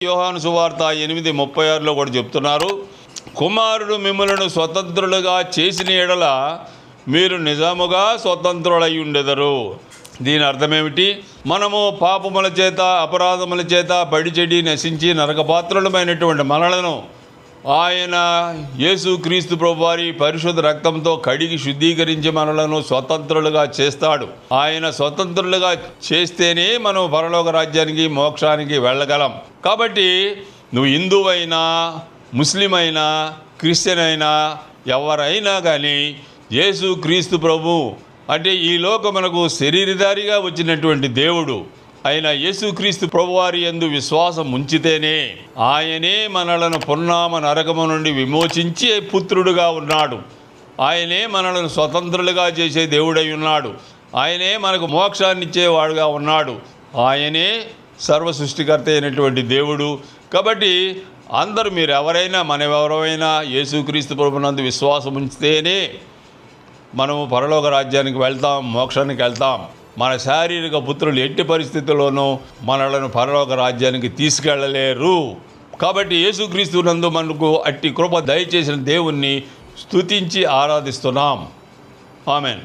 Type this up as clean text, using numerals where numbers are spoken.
యోహాను సువార్త 8:36 కూడా చెప్తున్నారు, కుమారుడు మిమ్మలను స్వతంత్రులుగా చేసిన ఎడల మీరు నిజముగా స్వతంత్రులై ఉండెదరు. దీని అర్థమేమిటి? మనము పాపముల చేత అపరాధముల చేత పడి చెడి నశించి నరకపాత్రులమైనటువంటి మనలను ఆయన యేసుక్రీస్తు ప్రభువారి పరిశుద్ధ రక్తంతో కడిగి శుద్ధీకరించి మనలను స్వతంత్రులుగా చేస్తాడు. ఆయన స్వతంత్రులుగా చేస్తేనే మనం పరలోక రాజ్యానికి మోక్షానికి వెళ్ళగలం. కాబట్టి నువ్వు హిందువైనా ముస్లిం అయినా క్రిస్టియన్ అయినా ఎవరైనా కానీ యేసుక్రీస్తు ప్రభు అంటే ఈ లోకమునకు శరీరధారిగా వచ్చినటువంటి దేవుడు అయిన యేసుక్రీస్తు ప్రభువారి యందు విశ్వాసం ఉంచితేనే ఆయనే మనలను పున్నామ నరకము నుండి విమోచించి పుత్రుడుగా ఉన్నాడు. ఆయనే మనలను స్వతంత్రులుగా చేసే దేవుడై ఉన్నాడు. ఆయనే మనకు మోక్షాన్ని ఇచ్చేవాడుగా ఉన్నాడు. ఆయనే సర్వ సృష్టికర్త అయినటువంటి దేవుడు. కాబట్టి అందరూ మీరు ఎవరైనా మనెవరైనా యేసుక్రీస్తు ప్రభునందు విశ్వాసం ఉంచితేనే మనము పరలోక రాజ్యానికి వెళ్తాం, మోక్షానికి వెళ్తాం. మన శారీరక పుత్రులు ఎట్టి పరిస్థితుల్లోనూ మనలను పరలోక రాజ్యానికి తీసుకెళ్ళలేరు. కాబట్టి యేసుక్రీస్తు నందు మనకు అట్టి కృప దయచేసిన దేవుణ్ణి స్తుతించి ఆరాధిస్తున్నాం. ఆమేన్.